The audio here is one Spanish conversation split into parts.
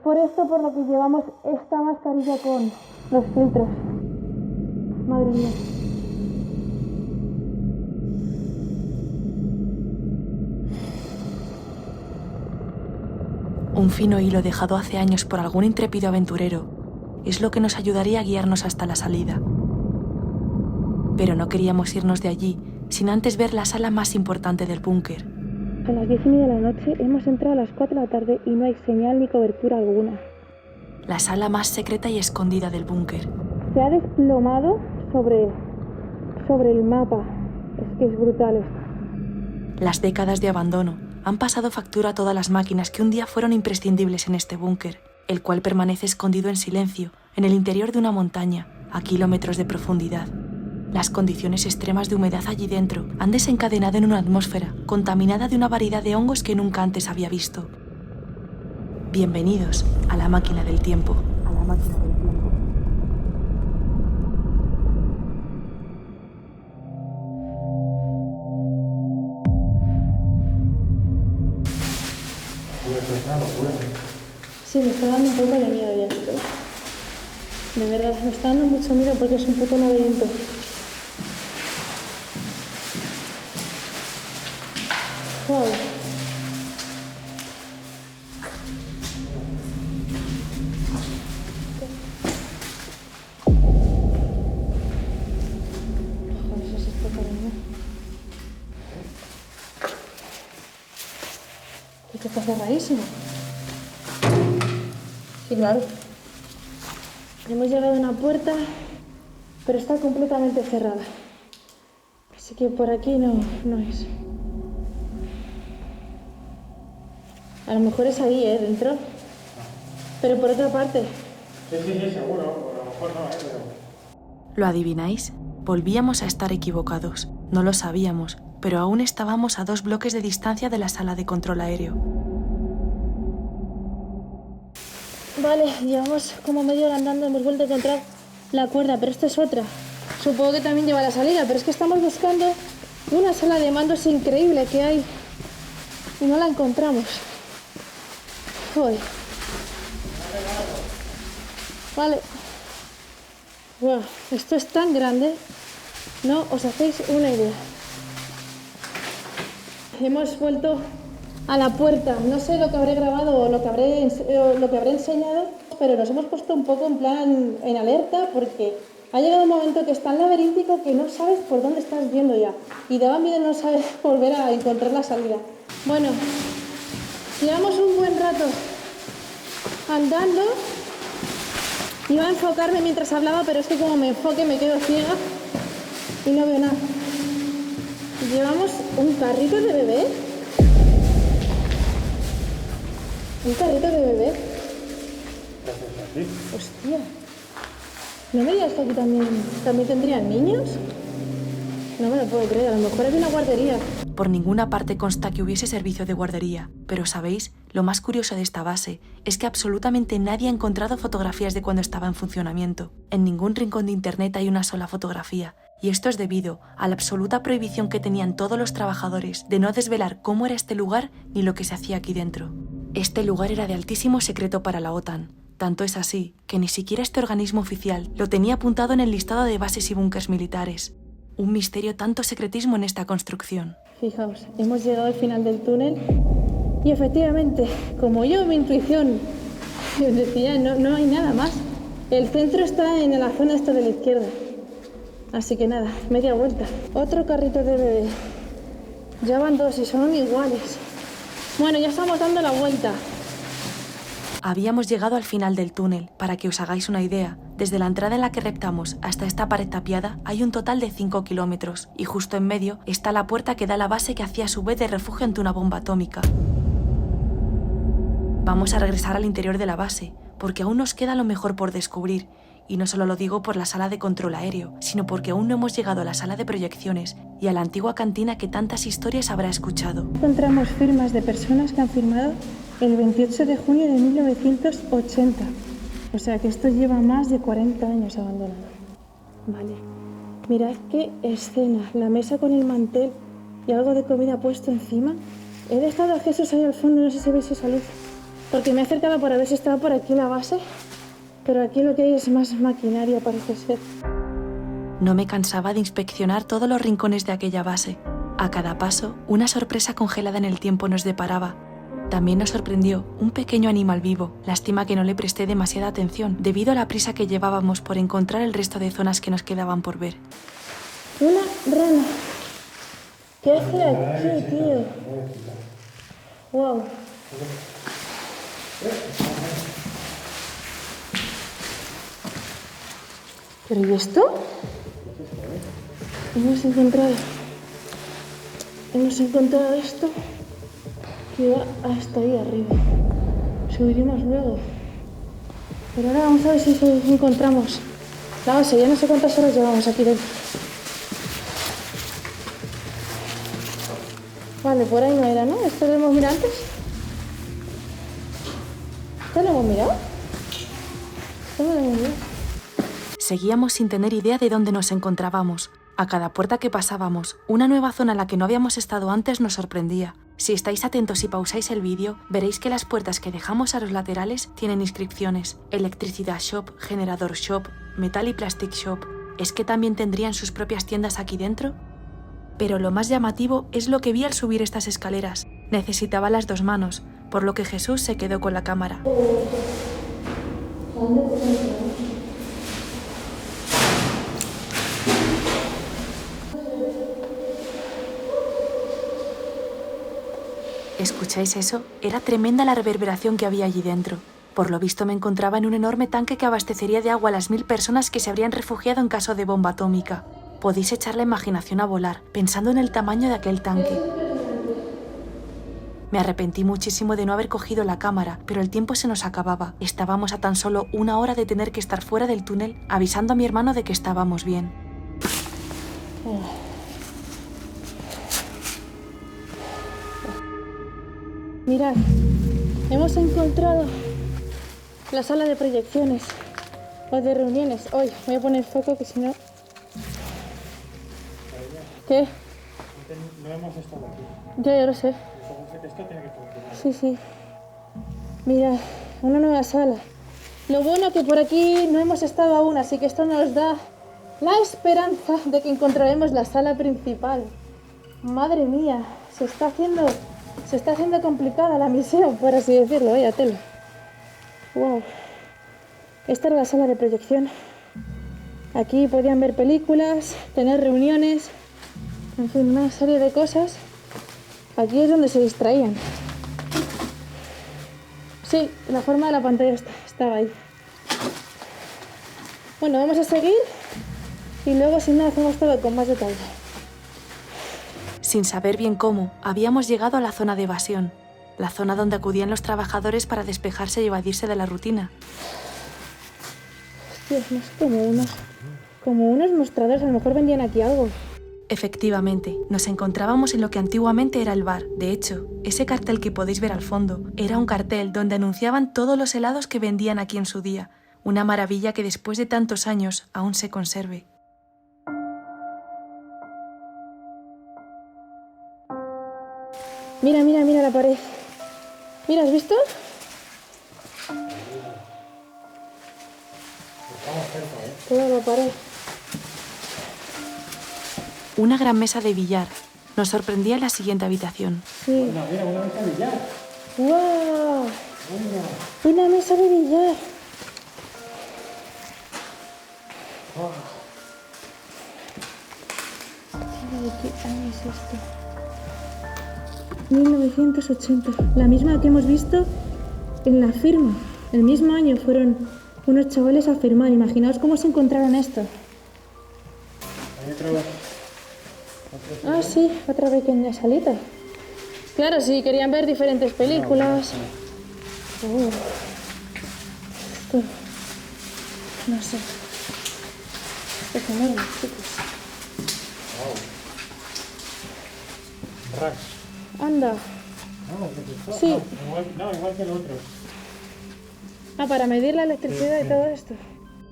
por esto por lo que llevamos esta mascarilla con los filtros. Madre mía. Un fino hilo dejado hace años por algún intrépido aventurero es lo que nos ayudaría a guiarnos hasta la salida. Pero no queríamos irnos de allí sin antes ver la sala más importante del búnker. A las 10:30 de la noche hemos entrado a las 4 de la tarde y no hay señal ni cobertura alguna. La sala más secreta y escondida del búnker. Se ha desplomado sobre el mapa. Es que es brutal esto. Las décadas de abandono han pasado factura a todas las máquinas que un día fueron imprescindibles en este búnker, el cual permanece escondido en silencio en el interior de una montaña, a kilómetros de profundidad. Las condiciones extremas de humedad allí dentro han desencadenado en una atmósfera contaminada de una variedad de hongos que nunca antes había visto. Bienvenidos a la máquina del tiempo. A la máquina del tiempo. Sí, me está dando un poco de miedo ya esto. De verdad, me está dando mucho miedo porque es un puto laberinto. Wow. Joder, eso es esto, cariño. Es que está cerradísimo. Sí, claro. Hemos llegado a una puerta, pero está completamente cerrada. Así que por aquí no es. A lo mejor es ahí, dentro. Pero por otra parte. Sí, seguro. A lo mejor no, pero... ¿Lo adivináis? Volvíamos a estar equivocados. No lo sabíamos, pero aún estábamos a 2 bloques de distancia de la sala de control aéreo. Vale, llevamos como media hora andando, hemos vuelto a encontrar la cuerda, pero esta es otra. Supongo que también lleva la salida, pero es que estamos buscando una sala de mandos increíble que hay y no la encontramos. Joder. Vale. Wow, esto es tan grande, no os hacéis una idea. Hemos vuelto a la puerta. No sé lo que habré grabado o lo que habré enseñado, pero nos hemos puesto un poco en plan en alerta porque ha llegado un momento que es tan laberíntico que no sabes por dónde estás yendo ya. Y daba miedo no saber volver a encontrar la salida. Bueno, llevamos un buen rato andando. Iba a enfocarme mientras hablaba, pero es que como me enfoque me quedo ciega y no veo nada. Llevamos un carrito de bebé. ¿Un carrito de bebé? Hostia. ¿No me digas que aquí también tendrían niños? No me lo puedo creer, a lo mejor es una guardería. Por ninguna parte consta que hubiese servicio de guardería, pero ¿sabéis? Lo más curioso de esta base es que absolutamente nadie ha encontrado fotografías de cuando estaba en funcionamiento. En ningún rincón de internet hay una sola fotografía, y esto es debido a la absoluta prohibición que tenían todos los trabajadores de no desvelar cómo era este lugar ni lo que se hacía aquí dentro. Este lugar era de altísimo secreto para la OTAN. Tanto es así que ni siquiera este organismo oficial lo tenía apuntado en el listado de bases y búnkers militares. Un misterio, tanto secretismo en esta construcción. Fijaos, hemos llegado al final del túnel y efectivamente, como yo, mi intuición decía, no hay nada más. El centro está en la zona esta de la izquierda. Así que nada, media vuelta. Otro carrito de bebé. Ya van 2 y son iguales. Bueno, ya estamos dando la vuelta. Habíamos llegado al final del túnel. Para que os hagáis una idea, desde la entrada en la que reptamos hasta esta pared tapiada hay un total de 5 kilómetros y justo en medio está la puerta que da a la base que hacía a su vez de refugio ante una bomba atómica. Vamos a regresar al interior de la base, porque aún nos queda lo mejor por descubrir, y no solo lo digo por la sala de control aéreo, sino porque aún no hemos llegado a la sala de proyecciones y a la antigua cantina que tantas historias habrá escuchado. Encontramos firmas de personas que han firmado el 28 de junio de 1980. O sea que esto lleva más de 40 años abandonado. Vale. Mirad qué escena. La mesa con el mantel y algo de comida puesto encima. He dejado a Jesús ahí al fondo, no sé si veis esa luz. porque me he acercado para ver si estaba por aquí la base, pero aquí lo que hay es más maquinaria, parece ser. No me cansaba de inspeccionar todos los rincones de aquella base. A cada paso, una sorpresa congelada en el tiempo nos deparaba. También nos sorprendió un pequeño animal vivo. Lástima que no le presté demasiada atención debido a la prisa que llevábamos por encontrar el resto de zonas que nos quedaban por ver. Una rana. ¿Qué hace aquí, tío? Wow. ¿Pero y esto? Hemos encontrado esto que va hasta ahí arriba. Subiremos luego. Pero ahora vamos a ver si encontramos la base. Ya no sé cuántas horas llevamos aquí dentro. Vale, por ahí no era, ¿no? ¿Esto lo hemos mirado antes? ¿Esto lo hemos mirado? ¿Esto no lo hemos mirado? Seguíamos sin tener idea de dónde nos encontrábamos. A cada puerta que pasábamos, una nueva zona en la que no habíamos estado antes nos sorprendía. Si estáis atentos y pausáis el vídeo, veréis que las puertas que dejamos a los laterales tienen inscripciones: Electricidad Shop, Generador Shop, Metal y Plastic Shop. ¿Es que también tendrían sus propias tiendas aquí dentro? Pero lo más llamativo es lo que vi al subir estas escaleras. Necesitaba las dos manos, por lo que Jesús se quedó con la cámara. ¿Escucháis eso? Era tremenda la reverberación que había allí dentro. Por lo visto me encontraba en un enorme tanque que abastecería de agua a las 1000 personas que se habrían refugiado en caso de bomba atómica. Podéis echar la imaginación a volar, pensando en el tamaño de aquel tanque. Me arrepentí muchísimo de no haber cogido la cámara, pero el tiempo se nos acababa. Estábamos a tan solo 1 hora de tener que estar fuera del túnel, avisando a mi hermano de que estábamos bien. Mirad, hemos encontrado la sala de proyecciones o de reuniones. Hoy voy a poner foco que si no... ¿Qué? No hemos estado aquí. Ya lo sé. Esto tiene que funcionar. Sí, sí. Mirad, una nueva sala. Lo bueno que por aquí no hemos estado aún, así que esto nos da la esperanza de que encontraremos la sala principal. Madre mía, se está haciendo complicada la misión, por así decirlo, vaya tela. Wow. Esta era la sala de proyección. Aquí podían ver películas, tener reuniones, en fin, una serie de cosas. Aquí es donde se distraían. Sí, la forma de la pantalla estaba ahí. Bueno, vamos a seguir y luego si no hacemos todo con más detalle. Sin saber bien cómo, habíamos llegado a la zona de evasión, la zona donde acudían los trabajadores para despejarse y evadirse de la rutina. Hostia, es más como unos mostradores, a lo mejor vendían aquí algo. Efectivamente, nos encontrábamos en lo que antiguamente era el bar. De hecho, ese cartel que podéis ver al fondo era un cartel donde anunciaban todos los helados que vendían aquí en su día. Una maravilla que después de tantos años aún se conserve. Mira, mira, mira la pared. Mira, ¿has visto? Toda la pared. Una gran mesa de billar. Nos sorprendía en la siguiente habitación. Sí. Mira, una mesa de billar. ¡Wow! Una mesa de billar. ¿De qué año es esto? 1980. La misma que hemos visto en la firma. El mismo año fueron unos chavales a firmar. Imaginaos cómo se encontraron esto. Hay otro... Ah, sí, otra pequeña salita. Claro, sí, querían ver diferentes películas. Esto, no sé. Esto es enorme, chicos. Racks. Anda. No, ¿qué es esto? Sí. Igual que el otro. Ah, para medir la electricidad y todo esto.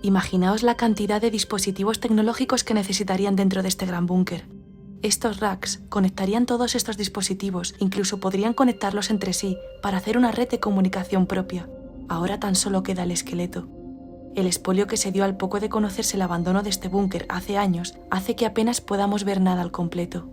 Imaginaos la cantidad de dispositivos tecnológicos que necesitarían dentro de este gran búnker. Estos racks conectarían todos estos dispositivos, incluso podrían conectarlos entre sí para hacer una red de comunicación propia. Ahora tan solo queda el esqueleto. El expolio que se dio al poco de conocerse el abandono de este búnker hace años hace que apenas podamos ver nada al completo.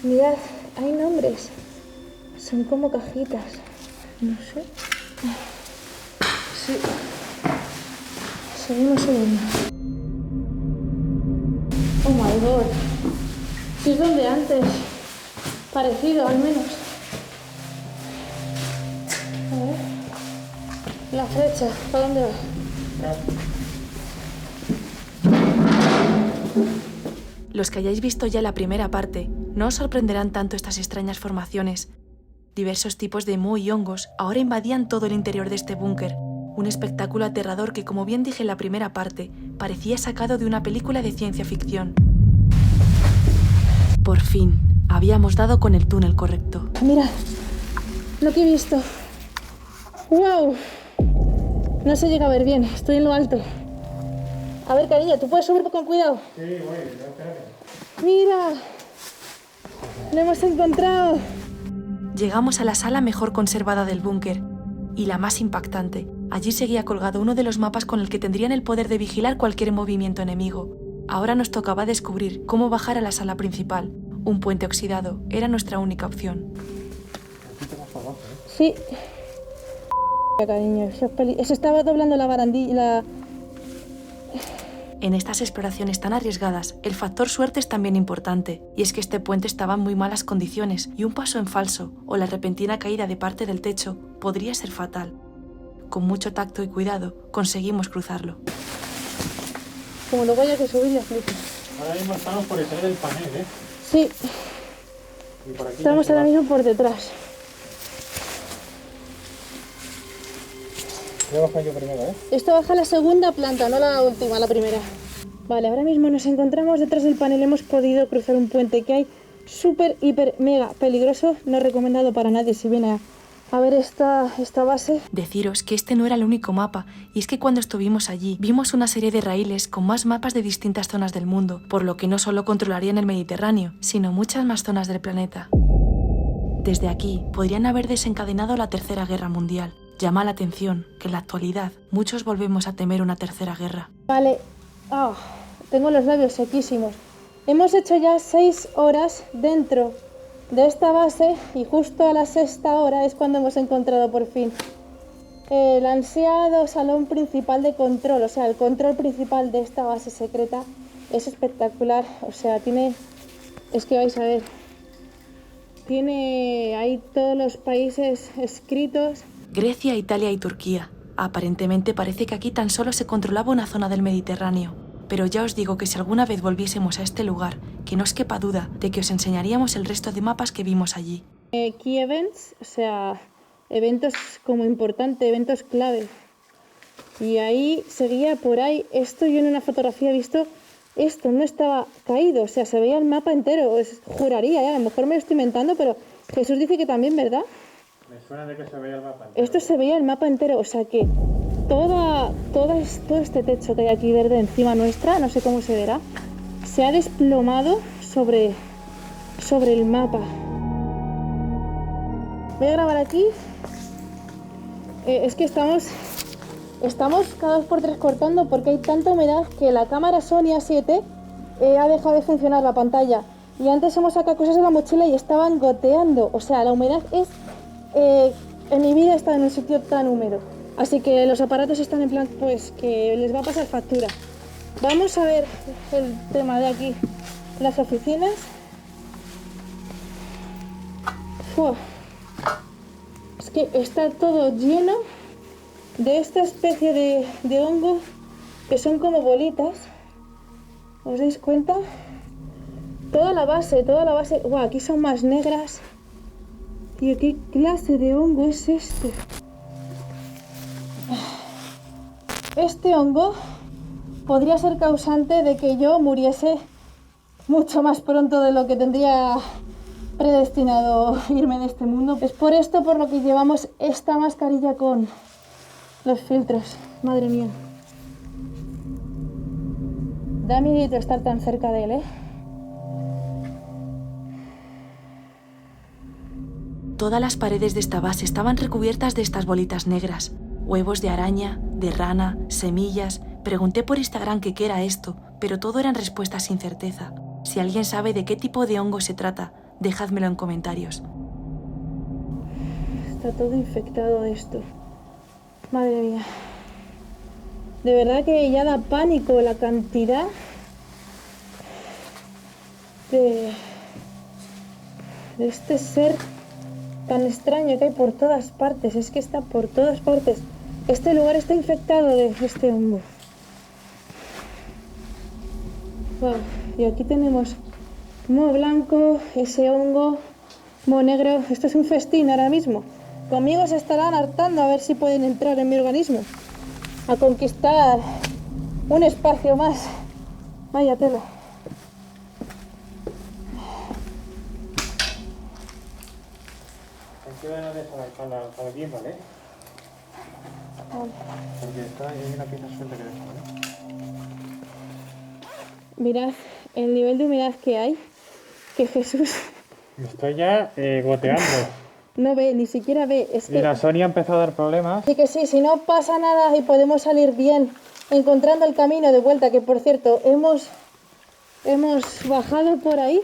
Mirad, hay nombres. Son como cajitas. No sé. Sí. Segundo. Oh my god. Si es donde antes. Parecido, al menos. A ver. La flecha, ¿para dónde va? Los que hayáis visto ya la primera parte, no os sorprenderán tanto estas extrañas formaciones. Diversos tipos de moho y hongos ahora invadían todo el interior de este búnker, un espectáculo aterrador que, como bien dije en la primera parte, parecía sacado de una película de ciencia ficción. Por fin, habíamos dado con el túnel correcto. Mira, lo que he visto. ¡Wow! No se llega a ver bien, estoy en lo alto. A ver, cariño, ¿tú puedes subir con cuidado? Sí, voy, no, espérame. ¡Mira! ¡Lo hemos encontrado! Llegamos a la sala mejor conservada del búnker, y la más impactante. Allí seguía colgado uno de los mapas con el que tendrían el poder de vigilar cualquier movimiento enemigo. Ahora nos tocaba descubrir cómo bajar a la sala principal. Un puente oxidado era nuestra única opción. Sí. Cariño, eso estaba doblando la barandilla. En estas exploraciones tan arriesgadas, el factor suerte es también importante, y es que este puente estaba en muy malas condiciones y un paso en falso o la repentina caída de parte del techo podría ser fatal. Con mucho tacto y cuidado, conseguimos cruzarlo. Como luego haya que subir, ya flipo. Ahora mismo estamos por detrás del panel, ¿eh? Sí, Y por aquí estamos ahora mismo por detrás. Voy a bajar yo primero, ¿eh? Esto baja la segunda planta, no la última, la primera. Vale, ahora mismo nos encontramos detrás del panel. Hemos podido cruzar un puente que hay súper, hiper, mega peligroso. No recomendado para nadie si viene a ver esta base. Deciros que este no era el único mapa, y es que cuando estuvimos allí vimos una serie de raíles con más mapas de distintas zonas del mundo, por lo que no solo controlarían el Mediterráneo, sino muchas más zonas del planeta. Desde aquí podrían haber desencadenado la Tercera Guerra Mundial. Llama la atención que en la actualidad muchos volvemos a temer una tercera guerra. Vale, tengo los labios sequísimos. Hemos hecho ya 6 horas dentro de esta base y justo a la 6ª hora es cuando hemos encontrado por fin el ansiado salón principal de control. O sea, el control principal de esta base secreta es espectacular. O sea, es que vais a ver, tiene ahí todos los países escritos. Grecia, Italia y Turquía. Aparentemente parece que aquí tan solo se controlaba una zona del Mediterráneo. Pero ya os digo que si alguna vez volviésemos a este lugar, que no os quepa duda de que os enseñaríamos el resto de mapas que vimos allí. Key events, o sea, eventos como importantes, eventos clave. Y ahí seguía por ahí, esto yo en una fotografía he visto, esto no estaba caído, o sea, se veía el mapa entero, juraría, a lo mejor me lo estoy inventando, pero Jesús dice que también, ¿verdad? Me suena de que se veía el mapa entero. Esto se veía el mapa entero, o sea que todo este techo que hay aquí verde encima nuestra, no sé cómo se verá, se ha desplomado sobre el mapa. Voy a grabar aquí. Es que estamos cada 2x3 cortando porque hay tanta humedad que la cámara Sony A7 ha dejado de funcionar la pantalla. Y antes hemos sacado cosas de la mochila y estaban goteando. O sea, la humedad es... en mi vida he estado en un sitio tan húmedo. Así que los aparatos están en plan, pues, que les va a pasar factura. Vamos a ver el tema de aquí. Las oficinas. Uf. Es que está todo lleno de esta especie de hongo que son como bolitas. ¿Os dais cuenta? Toda la base. Wow, aquí son más negras. Tío, ¿qué clase de hongo es este? Este hongo podría ser causante de que yo muriese mucho más pronto de lo que tendría predestinado irme de este mundo. Es por esto por lo que llevamos esta mascarilla con los filtros. Madre mía. Da miedito estar tan cerca de él, ¿eh? Todas las paredes de esta base estaban recubiertas de estas bolitas negras, huevos de araña, de rana, semillas. Pregunté por Instagram que qué era esto, pero todo eran respuestas sin certeza. Si alguien sabe de qué tipo de hongo se trata, dejádmelo en comentarios. Está todo infectado esto. Madre mía. De verdad que ya da pánico la cantidad de este ser tan extraño que hay por todas partes. Es que está por todas partes. Este lugar está infectado de este hongo. Wow. Y aquí tenemos moho blanco, ese hongo, moho negro. Esto es un festín ahora mismo. Conmigo se estarán hartando a ver si pueden entrar en mi organismo a conquistar un espacio más. Vaya tela. Ten cuidado de para el gimbal, ¿eh? Porque hay una pieza suelta que deja, ¿vale? Mirad el nivel de humedad que hay, que Jesús Me estoy ya goteando. no ve, ni siquiera ve. Es que, Mira, Sonia ha empezado a dar problemas. así que sí, si no pasa nada y podemos salir bien encontrando el camino de vuelta, que por cierto hemos bajado por ahí,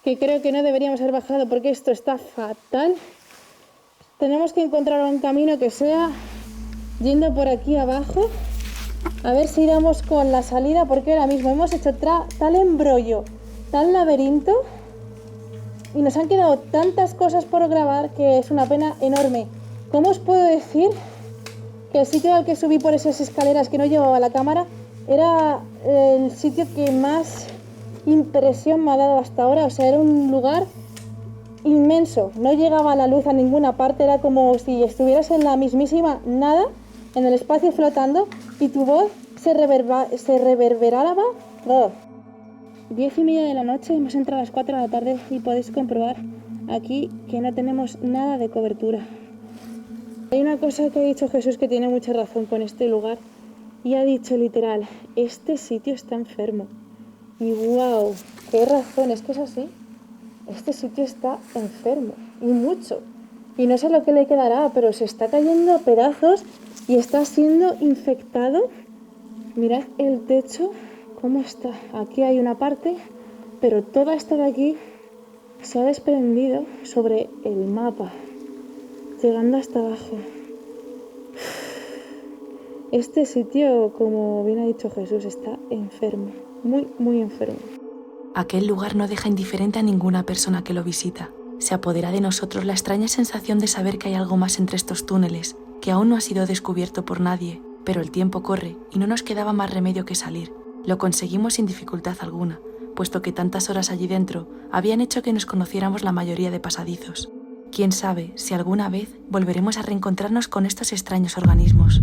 que creo que no deberíamos haber bajado porque esto está fatal. Tenemos que encontrar un camino que sea yendo por aquí abajo, a ver si damos con la salida, porque ahora mismo hemos hecho tal embrollo, tal laberinto, y nos han quedado tantas cosas por grabar que es una pena enorme. ¿Cómo os puedo decir que el sitio al que subí por esas escaleras que no llevaba la cámara era el sitio que más impresión me ha dado hasta ahora? O sea, era un lugar inmenso, no llegaba la luz a ninguna parte, era como si estuvieras en la mismísima nada, en el espacio flotando, y tu voz se reverberaba. Oh. 10:30 de la noche, hemos entrado a las 4 de la tarde y podéis comprobar aquí que no tenemos nada de cobertura. Hay una cosa que ha dicho Jesús que tiene mucha razón con este lugar, y ha dicho literal, este sitio está enfermo. Y wow, qué razón, es que es así. Este sitio está enfermo, y mucho. Y no sé lo que le quedará, pero se está cayendo a pedazos y está siendo infectado. Mirad el techo, cómo está. Aquí hay una parte, pero toda esta de aquí se ha desprendido sobre el mapa, llegando hasta abajo. Este sitio, como bien ha dicho Jesús, está enfermo, muy, muy enfermo. Aquel lugar no deja indiferente a ninguna persona que lo visita. Se apodera de nosotros la extraña sensación de saber que hay algo más entre estos túneles, que aún no ha sido descubierto por nadie, pero el tiempo corre y no nos quedaba más remedio que salir. Lo conseguimos sin dificultad alguna, puesto que tantas horas allí dentro habían hecho que nos conociéramos la mayoría de pasadizos. Quién sabe si alguna vez volveremos a reencontrarnos con estos extraños organismos.